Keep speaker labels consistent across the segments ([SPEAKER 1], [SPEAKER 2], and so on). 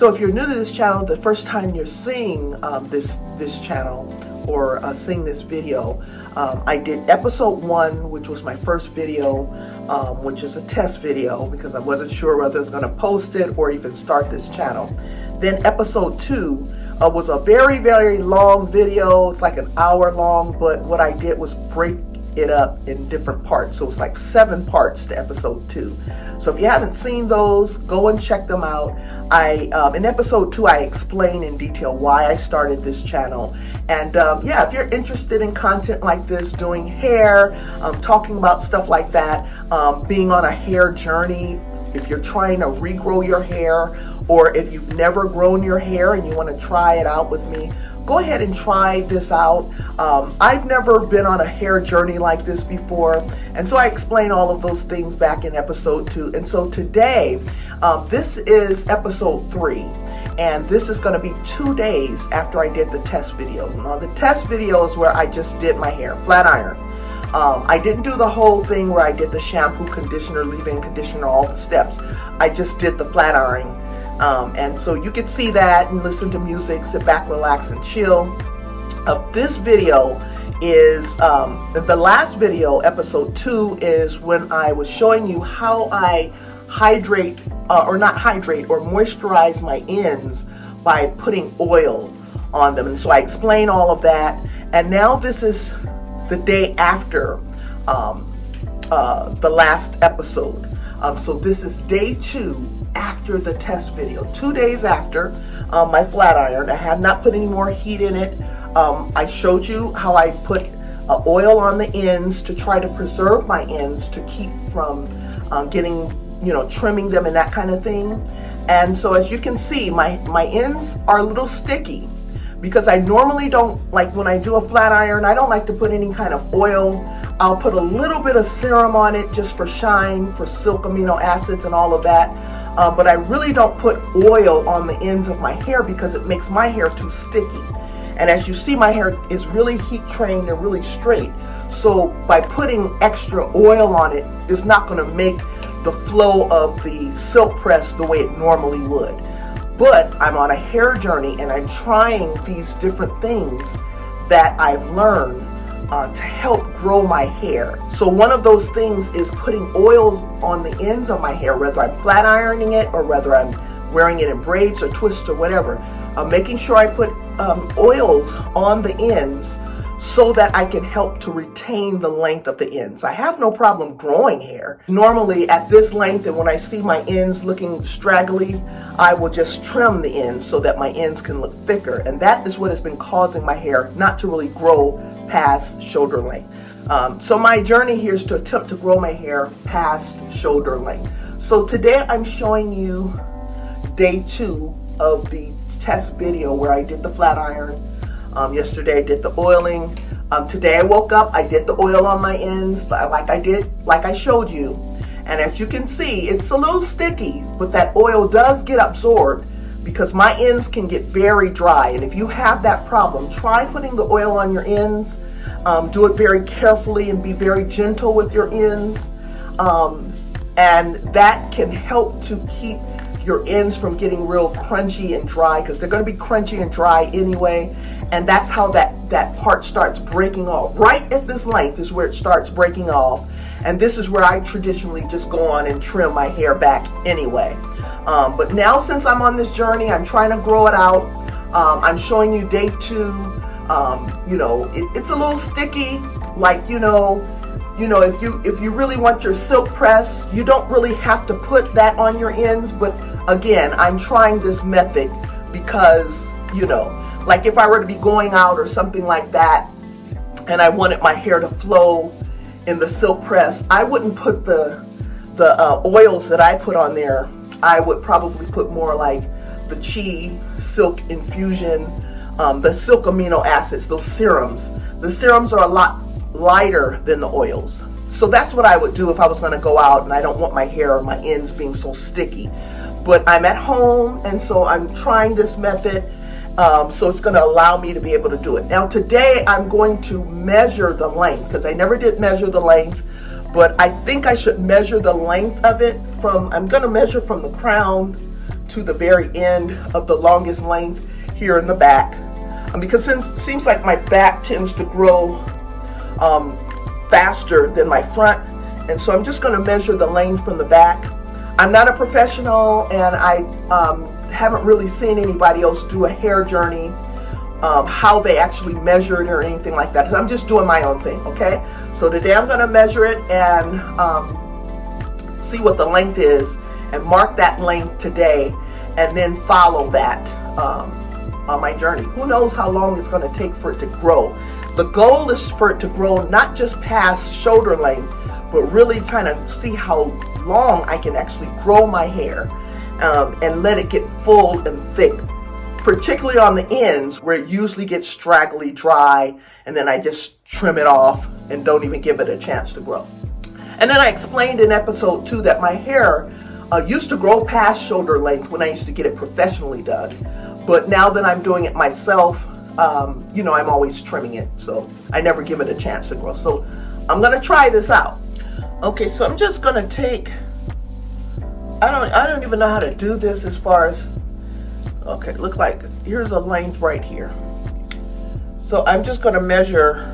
[SPEAKER 1] So if you're new to this channel, the first time you're seeing this channel or seeing this video, I did episode 1, which was my first video, which is a test video because I wasn't sure whether I was going to post it or even start this channel. Then episode 2 was a very, very long video. It's like an hour long, but what I did was break it up in different parts. So it's like 7 parts to episode 2. So if you haven't seen those, go and check them out. In episode 2, I explain in detail why I started this channel. And yeah, if you're interested in content like this, doing hair, talking about stuff like that, being on a hair journey, if you're trying to regrow your hair, or if you've never grown your hair and you want to try it out with me, go ahead and try this out. I've never been on a hair journey like this before, and so I explain all of those things back in episode 2. And so today, this is episode 3, and this is going to be 2 days after I did the test video. Now, the test video is where I just did my hair, flat iron. I didn't do the whole thing where I did the shampoo, conditioner, leave-in conditioner, all the steps. I just did the flat ironing. And so you can see that and listen to music, sit back, relax, and chill. This video is, the last video, episode 2, is when I was showing you how I hydrate, or not hydrate, or moisturize my ends by putting oil on them. And so I explain all of that. And now this is the day after the last episode. So this is day 2 after the test video, 2 days after my flat iron. I have not put any more heat in it. I showed you how I put oil on the ends to try to preserve my ends, to keep from getting, trimming them and that kind of thing. And so as you can see, my ends are a little sticky because I normally don't, like when I do a flat iron, I don't like to put any kind of oil. I'll put a little bit of serum on it just for shine, for silk amino acids and all of that. But I really don't put oil on the ends of my hair because it makes my hair too sticky. And as you see, my hair is really heat trained and really straight. So by putting extra oil on it, it's not going to make the flow of the silk press the way it normally would. But I'm on a hair journey and I'm trying these different things that I've learned to help grow my hair. So one of those things is putting oils on the ends of my hair, whether I'm flat ironing it or whether I'm wearing it in braids or twists or whatever. Making sure I put oils on the ends so that I can help to retain the length of the ends. I have no problem growing hair. Normally at this length, and when I see my ends looking straggly, I will just trim the ends so that my ends can look thicker. And that is what has been causing my hair not to really grow past shoulder length. So my journey here is to attempt to grow my hair past shoulder length. So today I'm showing you day 2 of the test video where I did the flat iron. Yesterday I did the oiling. Today I woke up, I did the oil on my ends like I showed you. And as you can see, it's a little sticky, but that oil does get absorbed because my ends can get very dry. And if you have that problem, try putting the oil on your ends. Do it very carefully and be very gentle with your ends. And that can help to keep your ends from getting real crunchy and dry, because they're going to be crunchy and dry anyway. And that's how that part starts breaking off. Right at this length is where it starts breaking off. And this is where I traditionally just go on and trim my hair back anyway. But now since I'm on this journey, I'm trying to grow it out. I'm showing you day 2. It's a little sticky, like, if you really want your silk press, you don't really have to put that on your ends. But again, I'm trying this method because, like if I were to be going out or something like that and I wanted my hair to flow in the silk press, I wouldn't put the oils that I put on there. I would probably put more like the Chi Silk Infusion, the silk amino acids, those serums. The serums are a lot lighter than the oils. So that's what I would do if I was going to go out and I don't want my hair or my ends being so sticky. But I'm at home, and so I'm trying this method. So it's going to allow me to be able to do it. Now today I'm going to measure the length, because I never did measure the length, but I think I should measure the length of it I'm going to measure from the crown to the very end of the longest length here in the back. Because it seems like my back tends to grow faster than my front. And so I'm just going to measure the length from the back. I'm not a professional, and I haven't really seen anybody else do a hair journey, how they actually measure it or anything like that. I'm just doing my own thing, okay? So today I'm going to measure it and see what the length is and mark that length today, and then follow that on my journey. Who knows how long it's going to take for it to grow. The goal is for it to grow not just past shoulder length, but really kind of see how long I can actually grow my hair and let it get full and thick, particularly on the ends where it usually gets straggly dry, and then I just trim it off and don't even give it a chance to grow. And then I explained in episode 2 that my hair used to grow past shoulder length when I used to get it professionally done, but now that I'm doing it myself, I'm always trimming it, so I never give it a chance to grow. So I'm gonna try this out. Okay, so I'm just gonna take, I don't even know how to do this as far as, okay, look like, here's a length right here. So I'm just gonna measure,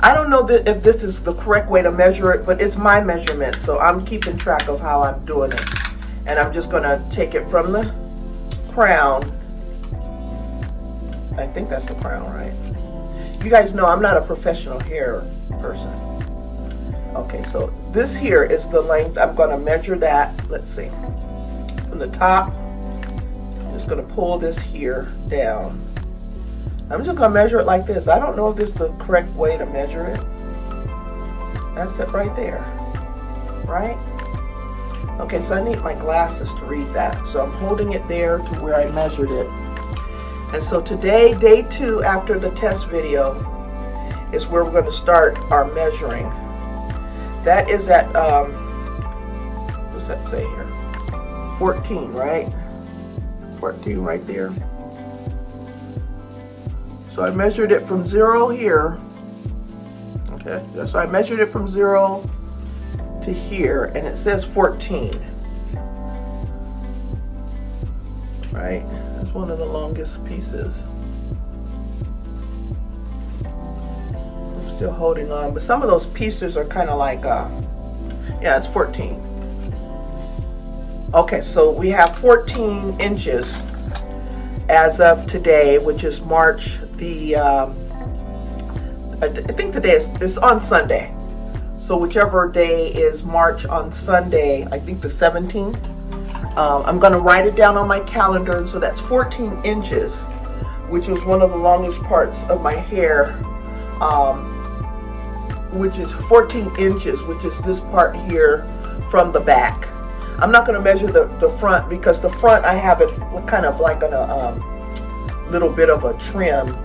[SPEAKER 1] I don't know if this is the correct way to measure it, but it's my measurement, so I'm keeping track of how I'm doing it. And I'm just gonna take it from the crown. I think that's the crown, right? You guys know I'm not a professional hair person. Okay, so this here is the length. I'm going to measure that. Let's see. From the top, I'm just going to pull this here down. I'm just going to measure it like this. I don't know if this is the correct way to measure it. That's it right there. Right? Okay, so I need my glasses to read that. So I'm holding it there to where I measured it. And so today, day 2 after the test video, is where we're going to start our measuring. That is at, what does that say here? 14, right? 14 right there. So I measured it from 0 here. Okay, so I measured it from 0 to here, and it says 14. Right? That's one of the longest pieces. Still holding on, but some of those pieces are kind of like yeah, it's 14. Okay, so we have 14 inches as of today, which is March the I think today is on Sunday, so whichever day is March on Sunday, I think the 17th. I'm going to write it down on my calendar, and so that's 14 inches, which is one of the longest parts of my hair, which is 14 inches, which is this part here from the back. I'm not going to measure the front, because the front I have it kind of like on a little bit of a trim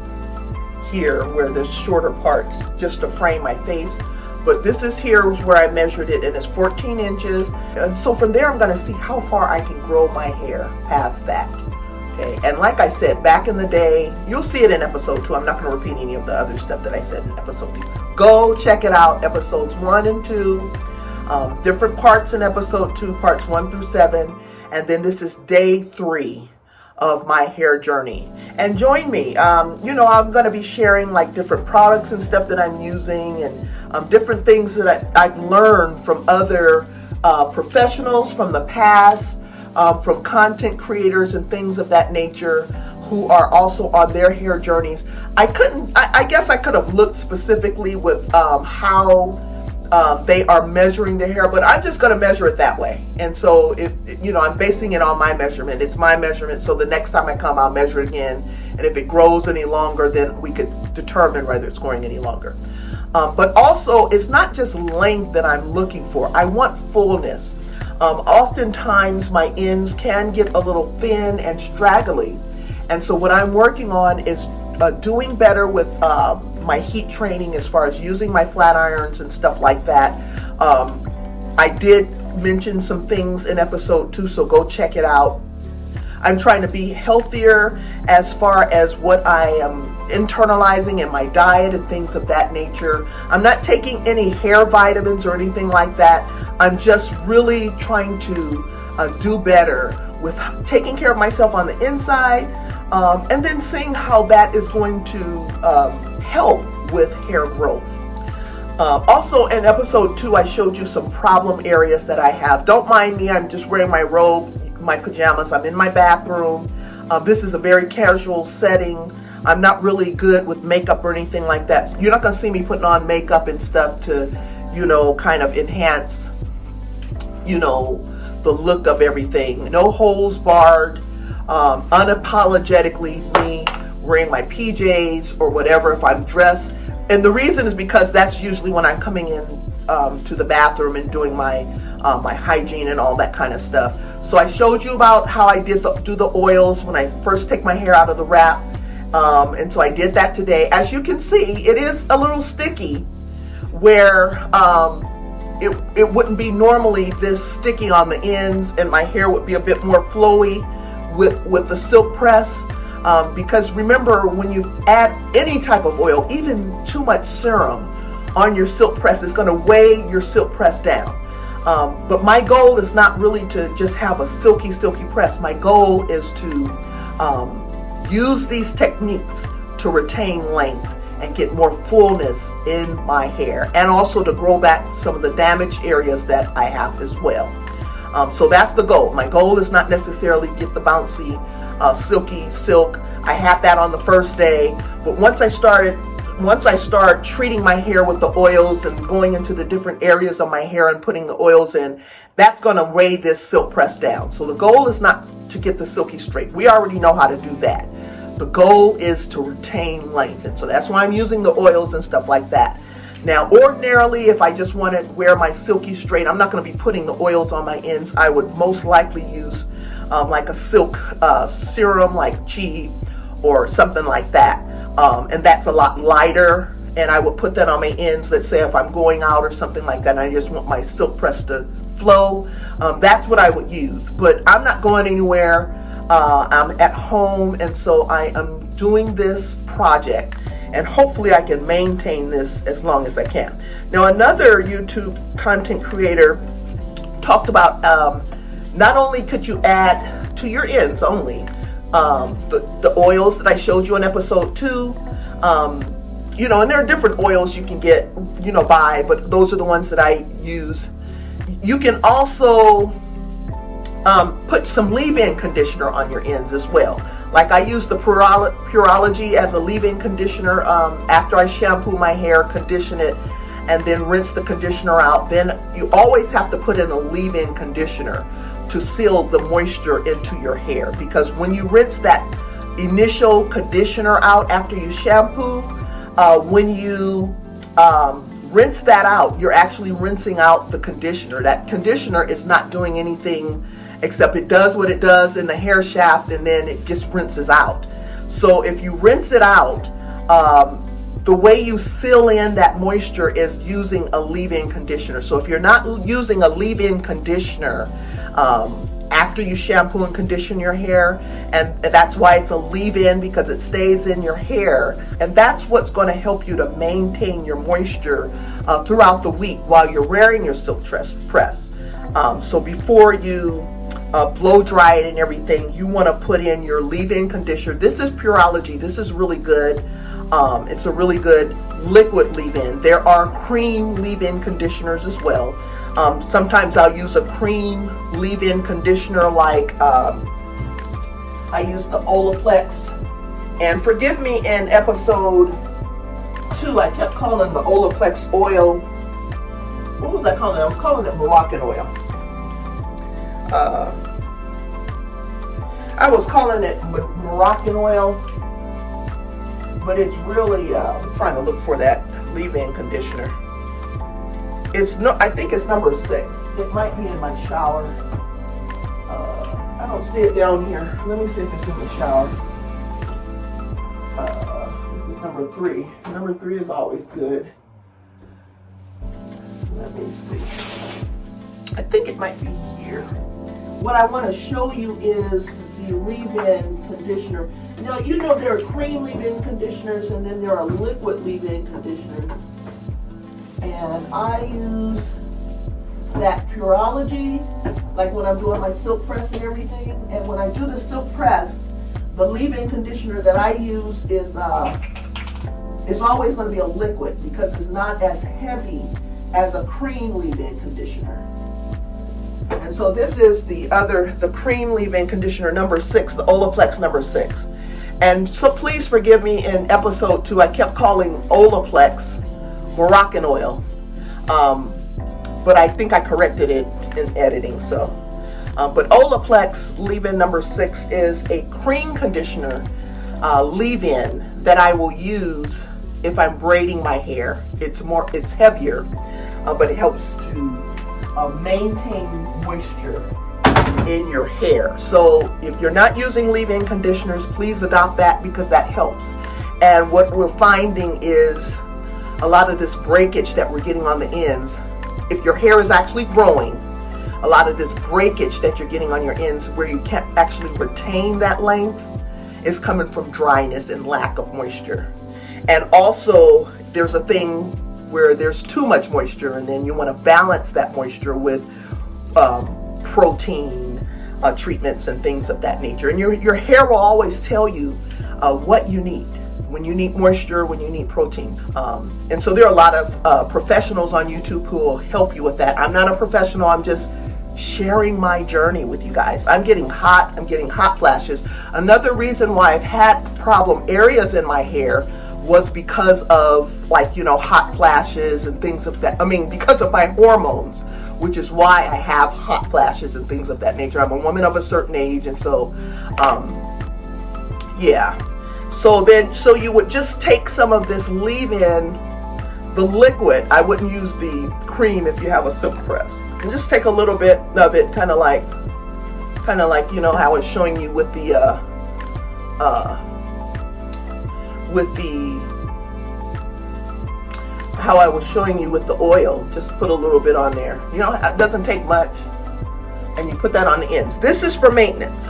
[SPEAKER 1] here where there's shorter parts just to frame my face. But this is here is where I measured it, and it's 14 inches. And so from there I'm going to see how far I can grow my hair past that. Okay, and like I said, back in the day, you'll see it in episode 2. I'm not going to repeat any of the other stuff that I said in episode 2. Go check it out, episodes 1 and 2. Different parts in episode 2, parts 1 through 7. And then this is day 3 of my hair journey. And join me. I'm going to be sharing like different products and stuff that I'm using, and different things that I've learned from other professionals from the past, from content creators and things of that nature who are also on their hair journeys. I guess I could have looked specifically with how they are measuring their hair, but I'm just going to measure it that way. And so I'm basing it on my measurement. It's my measurement, so the next time I come, I'll measure it again, and if it grows any longer, then we could determine whether it's growing any longer. But also, it's not just length that I'm looking for. I want fullness. Oftentimes my ends can get a little thin and straggly, and so what I'm working on is doing better with my heat training as far as using my flat irons and stuff like that. I did mention some things in episode 2, so go check it out. I'm trying to be healthier as far as what I am internalizing in my diet and things of that nature. I'm not taking any hair vitamins or anything like that. I'm just really trying to do better with taking care of myself on the inside, and then seeing how that is going to help with hair growth. Also in episode 2, I showed you some problem areas that I have. Don't mind me, I'm just wearing my robe, my pajamas. I'm in my bathroom. This is a very casual setting. I'm not really good with makeup or anything like that. You're not gonna see me putting on makeup and stuff to, kind of enhance, the look of everything. No holds barred, unapologetically me wearing my PJs or whatever if I'm dressed. And the reason is because that's usually when I'm coming in to the bathroom and doing my my hygiene and all that kind of stuff. So I showed you about how I do the oils when I first take my hair out of the wrap. And so I did that today. As you can see, it is a little sticky where it wouldn't be normally this sticky on the ends, and my hair would be a bit more flowy with the silk press. Because remember, when you add any type of oil, even too much serum on your silk press, it's going to weigh your silk press down. But my goal is not really to just have a silky press. My goal is to use these techniques to retain length and get more fullness in my hair, and also to grow back some of the damaged areas that I have as well. So that's the goal. My goal is not necessarily get the bouncy silky silk. I had that on the first day, but once I start treating my hair with the oils and going into the different areas of my hair and putting the oils in, that's going to weigh this silk press down. So the goal is not to get the silky straight. We already know how to do that. The goal is to retain length, and so that's why I'm using the oils and stuff like that. Now, ordinarily, if I just want to wear my silky straight, I'm not going to be putting the oils on my ends. I would most likely use like a silk serum like Chi or something like that, and that's a lot lighter, and I would put that on my ends. Let's say if I'm going out or something like that and I just want my silk press to flow, that's what I would use. But I'm not going anywhere. I'm at home, and so I am doing this project, and hopefully I can maintain this as long as I can. Now, another YouTube content creator talked about not only could you add to your ends only the oils that I showed you in episode 2, and there are different oils you can get, buy, but those are the ones that I use. You can also put some leave-in conditioner on your ends as well. Like I use the Pureology as a leave-in conditioner after I shampoo my hair, condition it, and then rinse the conditioner out. Then you always have to put in a leave-in conditioner to seal the moisture into your hair, because when you rinse that initial conditioner out after you shampoo, when you rinse that out, you're actually rinsing out the conditioner. That conditioner is not doing anything except it does what it does in the hair shaft, and then it just rinses out. So if you rinse it out, the way you seal in that moisture is using a leave-in conditioner. So if you're not using a leave-in conditioner after you shampoo and condition your hair, and that's why it's a leave-in, because it stays in your hair, and that's what's going to help you to maintain your moisture throughout the week while you're wearing your silk press. So before you blow dry it and everything, you want to put in your leave-in conditioner. This is Pureology. This is really good. It's a really good liquid leave-in. There are cream leave-in conditioners as well. Sometimes I'll use a cream leave-in conditioner like I use the Olaplex. And forgive me, in episode 2, I kept calling the Olaplex oil. What was I calling it? I was calling it Moroccan oil. I was calling it Moroccan oil, but it's really, I'm trying to look for that leave-in conditioner. I think it's number 6. It might be in my shower. I don't see it down here. Let me see if it's in the shower. This is number 3. Number 3 is always good. Let me see. I think it might be here. What I want to show you is the leave-in conditioner. Now, there are cream leave-in conditioners, and then there are liquid leave-in conditioners. And I use that Pureology, like when I'm doing my silk press and everything. And when I do the silk press, the leave-in conditioner that I use is always going to be a liquid because it's not as heavy as a cream leave-in conditioner. And so this is the cream leave-in conditioner number 6, the Olaplex number 6. And so please forgive me, in episode 2, I kept calling Olaplex Moroccan oil. But I think I corrected it in editing, so. But Olaplex leave-in number 6 is a cream conditioner leave-in that I will use if I'm braiding my hair. It's heavier, but it helps to maintain moisture in your hair. So if you're not using leave-in conditioners, please adopt that because that helps. And what we're finding is a lot of this breakage that we're getting on the ends, if your hair is actually growing, a lot of this breakage that you're getting on your ends where you can't actually retain that length is coming from dryness and lack of moisture. And also there's a thing where there's too much moisture, and then you want to balance that moisture with protein treatments and things of that nature. And your hair will always tell you what you need, when you need moisture, when you need proteins. And so there are a lot of professionals on YouTube who will help you with that. I'm not a professional, I'm just sharing my journey with you guys. I'm getting hot flashes. Another reason why I've had problem areas in my hair was because of, like, hot flashes and things of that. I mean, because of my hormones, which is why I have hot flashes and things of that nature. I'm a woman of a certain age, and so, yeah. So you would just take some of this leave-in, the liquid. I wouldn't use the cream if you have a silk press. And just take a little bit of it, kind of like how I was showing you with the how I was showing you with the oil. Just put a little bit on there. It doesn't take much, and you put that on the ends. This is for maintenance.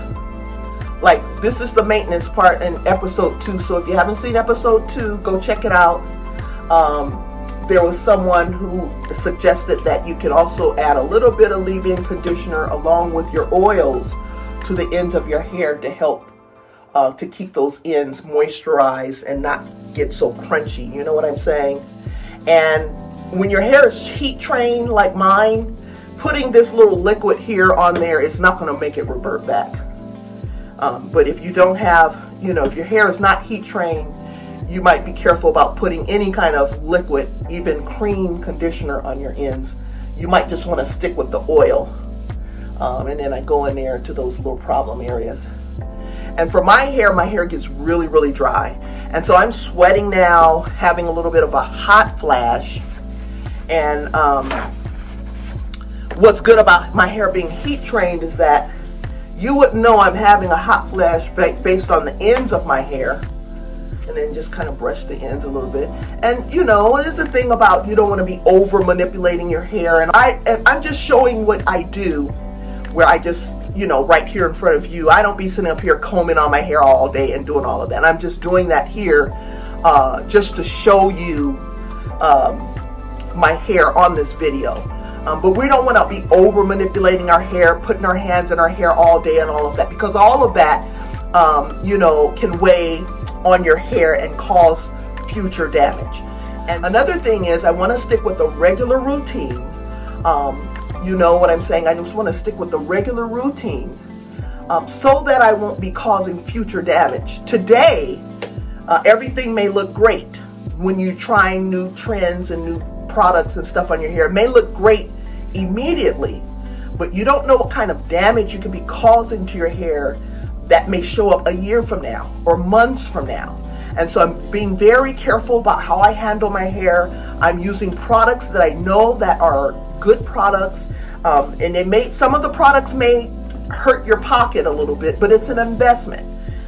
[SPEAKER 1] Like, this is the maintenance part in episode 2. So if you haven't seen episode 2, go check it out. There was someone who suggested that you can also add a little bit of leave-in conditioner along with your oils to the ends of your hair to help to keep those ends moisturized and not get so crunchy. You know what I'm saying? And when your hair is heat trained like mine, putting this little liquid here on there is not going to make it revert back. But if you don't have, if your hair is not heat trained, you might be careful about putting any kind of liquid, even cream conditioner on your ends. You might just want to stick with the oil. And then I go in there to those little problem areas. And for my hair gets really, really dry. And so I'm sweating now, having a little bit of a hot flash. And what's good about my hair being heat trained is that you wouldn't know I'm having a hot flash based on the ends of my hair. And then just kind of brush the ends a little bit. And there's a thing about you don't want to be over manipulating your hair. And I'm just showing what I do, where I just, right here in front of you, I don't be sitting up here combing on my hair all day and doing all of that. I'm just doing that here just to show you my hair on this video. But we don't want to be over manipulating our hair, putting our hands in our hair all day and all of that, because all of that, can weigh on your hair and cause future damage. And another thing is, I want to stick with the regular routine. You know what I'm saying? I just want to stick with the regular routine so that I won't be causing future damage. Today, everything may look great when you're trying new trends and new products and stuff on your hair. It may look great immediately, but you don't know what kind of damage you could be causing to your hair that may show up a year from now or months from now. And so I'm being very careful about how I handle my hair. I'm using products that I know that are good products, and some of the products may hurt your pocket a little bit, but it's an investment.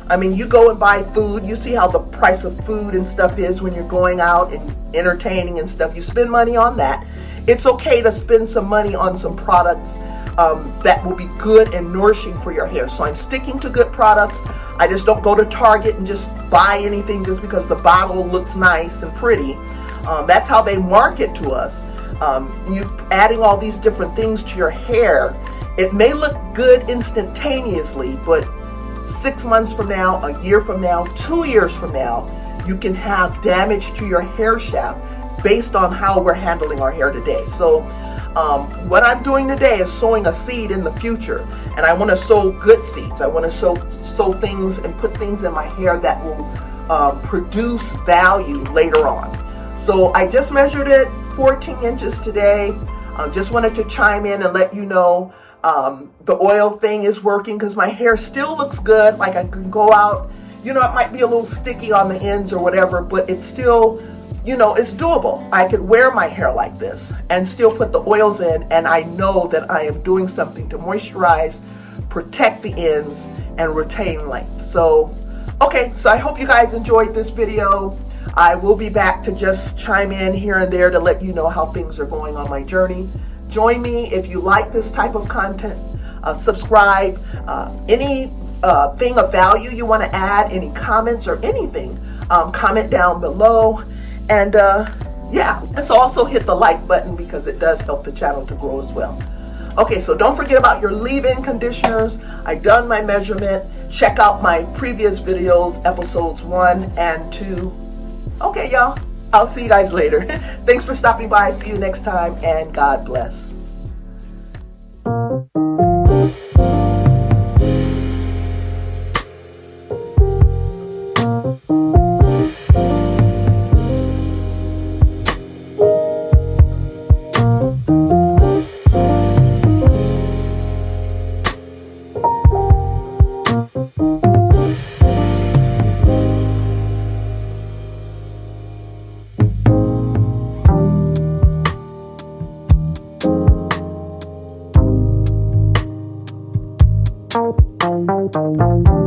[SPEAKER 1] I mean, you go and buy food, you see how the price of food and stuff is when you're going out and entertaining and stuff. You spend money on that. It's okay to spend some money on some products that will be good and nourishing for your hair. So I'm sticking to good products. I just don't go to Target and just buy anything just because the bottle looks nice and pretty. That's how they market to us. You adding all these different things to your hair, it may look good instantaneously, but 6 months from now, a year from now, 2 years from now, you can have damage to your hair shaft based on how we're handling our hair today. So what I'm doing today is sowing a seed in the future, and I want to sow good seeds. I want to sow things and put things in my hair that will produce value later on. So I just measured it 14 inches today. Just wanted to chime in and let you know the oil thing is working, because my hair still looks good. Like, I can go out, it might be a little sticky on the ends or whatever, but it's still, it's doable. I could wear my hair like this and still put the oils in, and I know that I am doing something to moisturize, protect the ends, and retain length. So, okay, so I hope you guys enjoyed this video. I will be back to just chime in here and there to let you know how things are going on my journey. Join me if you like this type of content. Subscribe. Any thing of value you want to add, any comments or anything, comment down below. And yeah, let's also hit the like button, because it does help the channel to grow as well. Okay, so don't forget about your leave-in conditioners. I've done my measurement. Check out my previous videos, episodes 1 and 2. Okay, y'all. I'll see you guys later. Thanks for stopping by. See you next time, and God bless. Bye.